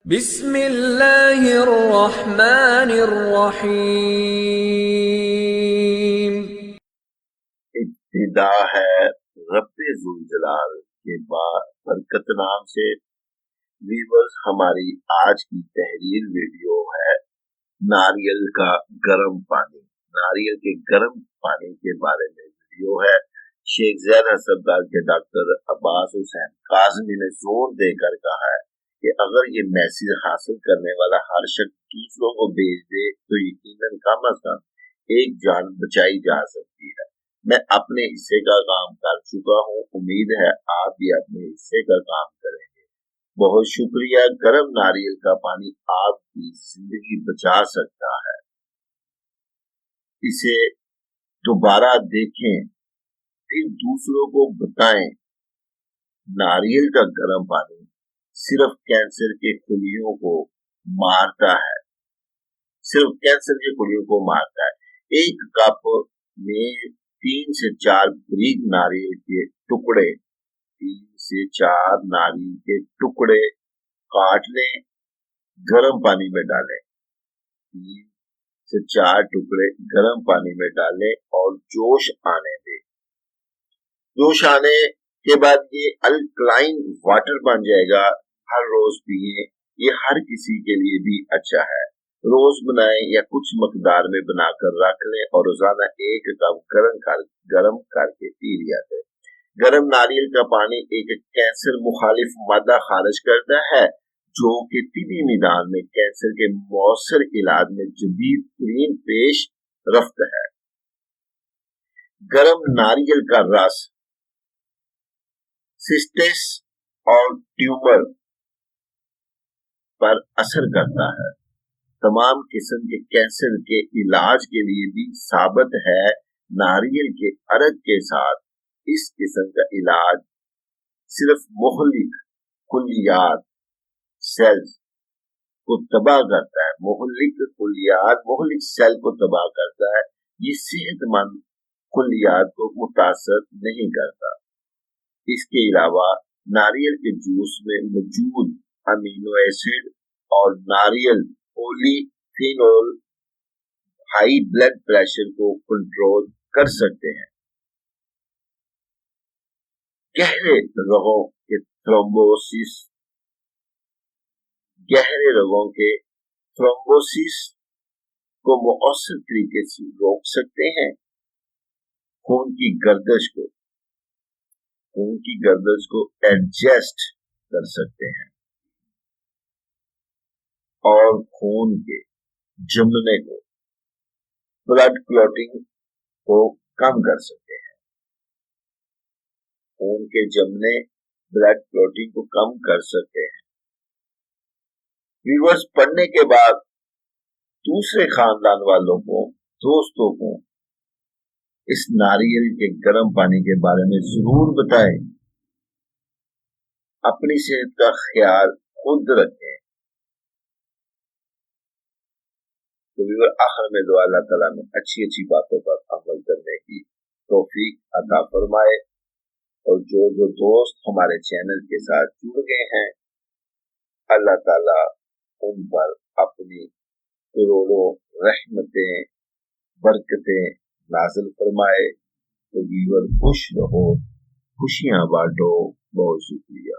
بسم اللہ الرحمن الرحیم۔ ابتدا ہے رب ذوالجلال کے بعد برکت نام سے۔ ویورز، ہماری آج کی تحریر ویڈیو ہے ناریل کا گرم پانی۔ ناریل کے گرم پانی کے بارے میں ویڈیو ہے۔ شیخ زید ہسپتال کے ڈاکٹر عباس حسین کاظمی نے زور دے کر کہا ہے کہ اگر یہ میسج حاصل کرنے والا ہر شخص دوسروں کو بھیج دے تو یقیناً کم از کم ایک جان بچائی جا سکتی ہے۔ میں اپنے حصے کا کام کر چکا ہوں، امید ہے آپ بھی اپنے حصے کا کام کریں گے۔ بہت شکریہ۔ گرم ناریل کا پانی آپ کی زندگی بچا سکتا ہے۔ اسے دوبارہ دیکھیں، پھر دوسروں کو بتائیں۔ ناریل کا گرم پانی صرف کینسر کے خلیوں کو مارتا ہے، صرف کینسر کے خلیوں کو مارتا ہے۔ ایک کپ میں 3 سے 4 بریک ناریل کے ٹکڑے 3 سے 4 ناریل کے ٹکڑے کاٹ لیں، گرم پانی میں ڈالیں۔ 3 سے 4 ٹکڑے گرم پانی میں ڈالیں اور جوش آنے دیں۔ جوش آنے کے بعد یہ الکلائن واٹر بن جائے گا۔ ہر روز پیئیں، یہ ہر کسی کے لیے بھی اچھا ہے۔ روز بنائیں یا کچھ مقدار میں بنا کر رکھ لیں اور روزانہ 1 کپ گرم کر کے پی لیا کریں۔ گرم ناریل کا پانی ایک کینسر مخالف مادہ خارج کرتا ہے جو کہ طبی میدان میں کینسر کے مؤثر علاج میں جدید ترین پیش رفت ہے۔ گرم ناریل کا رس سسٹس اور ٹیومر پر اثر کرتا ہے۔ تمام قسم کے کینسر کے علاج کے لیے بھی ثابت ہے۔ ناریل کے ارک کے ساتھ اس قسم کا علاج صرف مہلک کلیات سیلز کو تباہ کرتا ہے۔ مہلک سیل کو تباہ کرتا ہے۔ یہ صحت مند کلیات کو متاثر نہیں کرتا۔ اس کے علاوہ ناریل کے جوس میں موجود امینو ایسڈ اور ناریل اولی فینول ہائی بلڈ پریشر کو کنٹرول کر سکتے ہیں۔ گہرے رگوں کے تھرومبوسس کو مؤثر طریقے سے روک سکتے ہیں۔ خون کی گردش کو ایڈجسٹ کر سکتے ہیں اور خون کے جمنے کو بلڈ کلوٹنگ کو کم کر سکتے ہیں۔ خون کے جمنے بلڈ کلوٹنگ کو کم کر سکتے ہیں۔ ویورز، پڑھنے کے بعد دوسرے خاندان والوں کو، دوستوں کو اس ناریل کے گرم پانی کے بارے میں ضرور بتائیں۔ اپنی صحت کا خیال خود رکھیں۔ تو آخر میں دعا اللہ تعالیٰ نے اچھی باتوں پر عمل کرنے کی توفیق عطا فرمائے، اور جو دوست ہمارے چینل کے ساتھ جڑ گئے ہیں، اللہ تعالیٰ ان پر اپنی کروڑوں رحمتیں برکتیں نازل فرمائے۔ تو ویور خوش رہو، خوشیاں بانٹو۔ بہت شکریہ۔